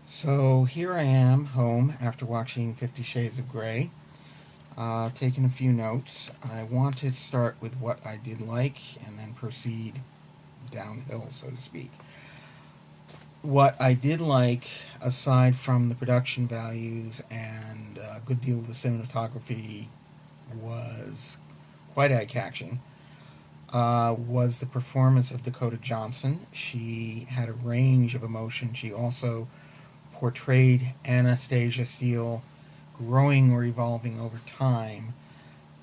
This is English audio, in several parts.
So here I am, home, after watching 50 Shades of Grey, taking a few notes. I want to start with what I did like and then proceed downhill, so to speak. What I did like, aside from the production values and a good deal of the cinematography, was quite eye-catching, was the performance of Dakota Johnson. She had a range of emotion. She also portrayed Anastasia Steele growing or evolving over time,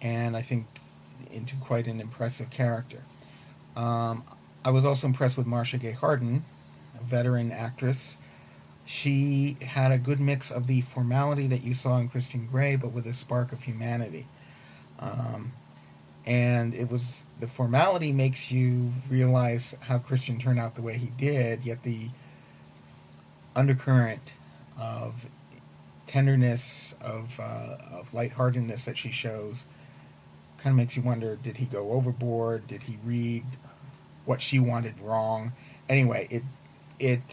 and I think into quite an impressive character. Um, I was also impressed with Marcia Gay Harden, a veteran actress. She had a good mix of the formality that you saw in Christian Grey, but with a spark of humanity. Um, and it was the formality makes you realize how Christian turned out the way he did, yet the undercurrent of tenderness, of lightheartedness that she shows kind of makes you wonder, did he go overboard? Did he read what she wanted wrong? Anyway, it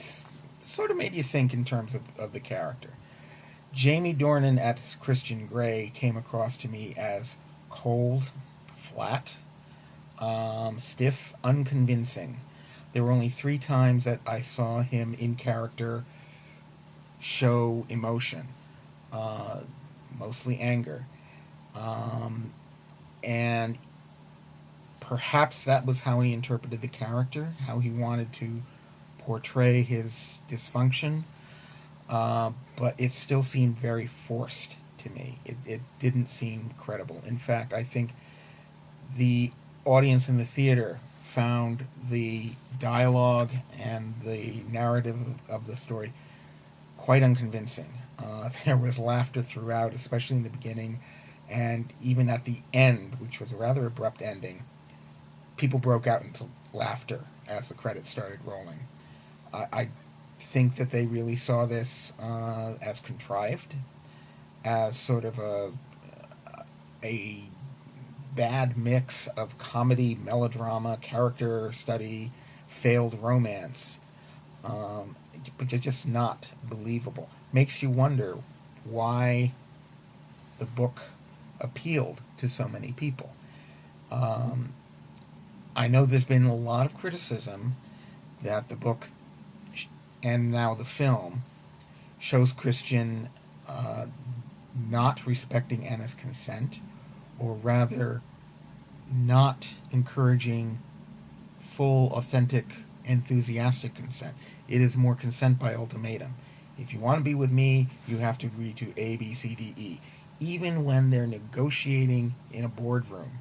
sort of made you think in terms of the character. Jamie Dornan as Christian Grey came across to me as cold, flat, stiff, unconvincing. There were only 3 times that I saw him in character show emotion, uh, mostly anger. Um, and perhaps that was how he interpreted the character, how he wanted to portray his dysfunction, but it still seemed very forced to me. It didn't seem credible. In fact, I think the audience in the theater found the dialogue and the narrative of the story quite unconvincing. There was laughter throughout, especially in the beginning, and even at the end, which was a rather abrupt ending, people broke out into laughter as the credits started rolling. I think that they really saw this as contrived, as sort of a bad mix of comedy, melodrama, character study, failed romance, but it's just not believable. Makes you wonder why the book appealed to so many people. Um, I know there's been a lot of criticism that the book and now the film shows Christian uh, not respecting Anna's consent, or rather, not encouraging full, authentic, enthusiastic consent. It is more consent by ultimatum. If you want to be with me, you have to agree to A, B, C, D, E. Even when they're negotiating in a boardroom,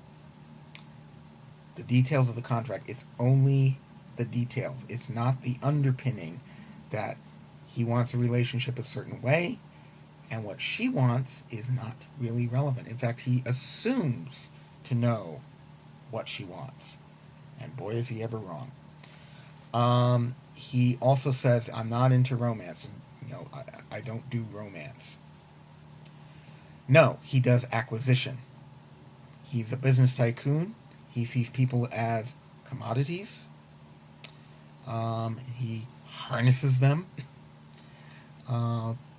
the details of the contract, it's only the details. It's not the underpinning that he wants a relationship a certain way, and what she wants is not really relevant. In fact, he assumes to know what she wants. And boy, is he ever wrong. He also says, I'm not into romance. I don't do romance. No, he does acquisition. He's a business tycoon. He sees people as commodities. He harnesses them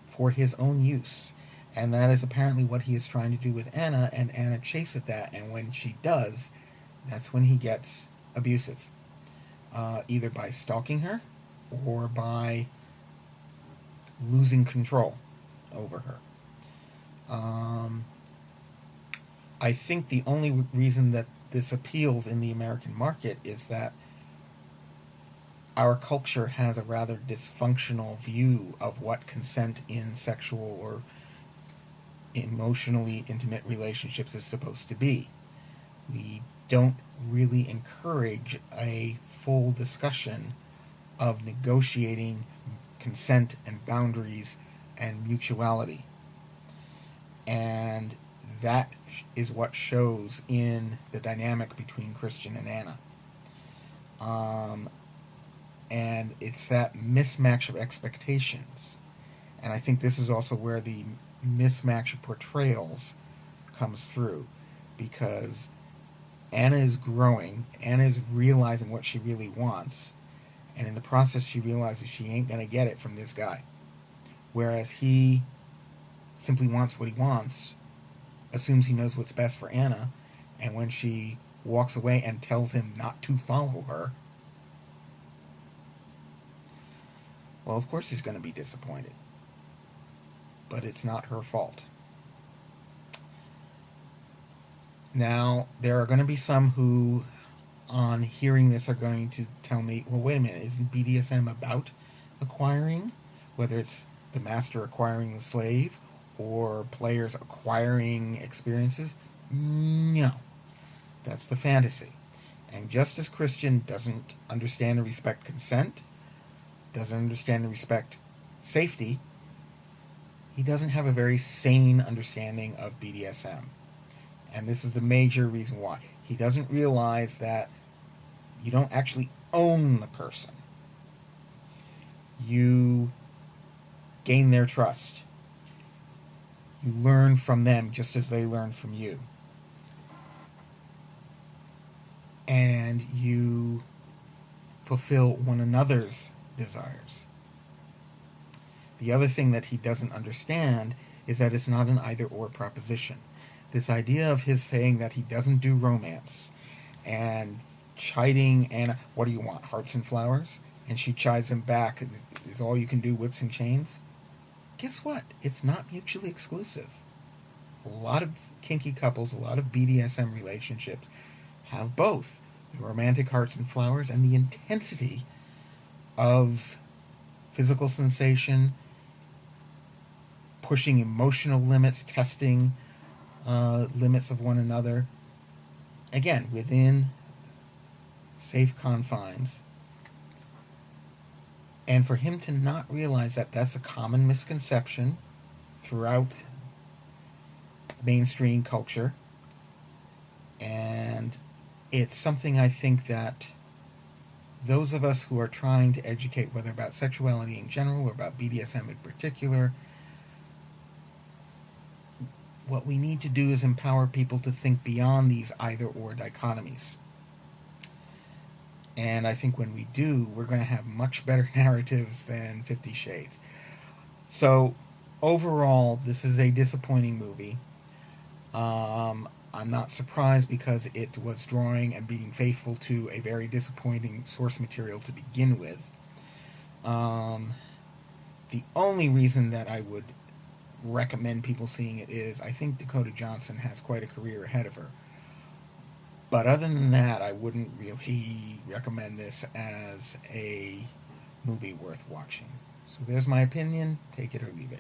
for his own use. And that is apparently what he is trying to do with Anna, and Anna chafes at that. And when she does, that's when he gets abusive, either by stalking her or by losing control over her. Um, I think the only reason that this appeals in the American market is that our culture has a rather dysfunctional view of what consent in sexual or emotionally intimate relationships is supposed to be. We don't really encourage a full discussion of negotiating consent and boundaries and mutuality. And that is what shows in the dynamic between Christian and Anna. Um, and it's that mismatch of expectations. And I think this is also where the mismatch of portrayals comes through, because Anna is growing, Anna is realizing what she really wants, and in the process she realizes she ain't gonna get it from this guy. whereas he simply wants what he wants, assumes he knows what's best for Anna, and when she walks away and tells him not to follow her, well, of course he's going to be disappointed. But it's not her fault. Now, there are going to be some who, on hearing this, are going to tell me, well, wait a minute, isn't BDSM about acquiring? Whether it's the master acquiring the slave or players acquiring experiences? No. That's the fantasy. And just as Christian doesn't understand and respect consent, doesn't understand and respect safety, he doesn't have a very sane understanding of BDSM. And this is the major reason why. He doesn't realize that you don't actually own the person. You gain their trust. You learn from them just as they learn from you. And you fulfill one another's desires. The other thing that he doesn't understand is that it's not an either-or proposition. This idea of his saying that he doesn't do romance and chiding Anna, what do you want, hearts and flowers? And she chides him back, is all you can do whips and chains? Guess what? It's not mutually exclusive. A lot of kinky couples, a lot of BDSM relationships have both the romantic hearts and flowers and the intensity of physical sensation, pushing emotional limits, testing limits of one another. Again, within safe confines. And for him to not realize that that's a common misconception throughout mainstream culture. And it's something I think that those of us who are trying to educate, whether about sexuality in general or about BDSM in particular, what we need to do is empower people to think beyond these either-or dichotomies. And I think when we do, we're going to have much better narratives than 50 Shades. So, overall, this is a disappointing movie. I'm not surprised because it was drawing and being faithful to a very disappointing source material to begin with. The only reason that I would recommend people seeing it is I think Dakota Johnson has quite a career ahead of her. But other than that, I wouldn't really recommend this as a movie worth watching. So there's my opinion. Take it or leave it.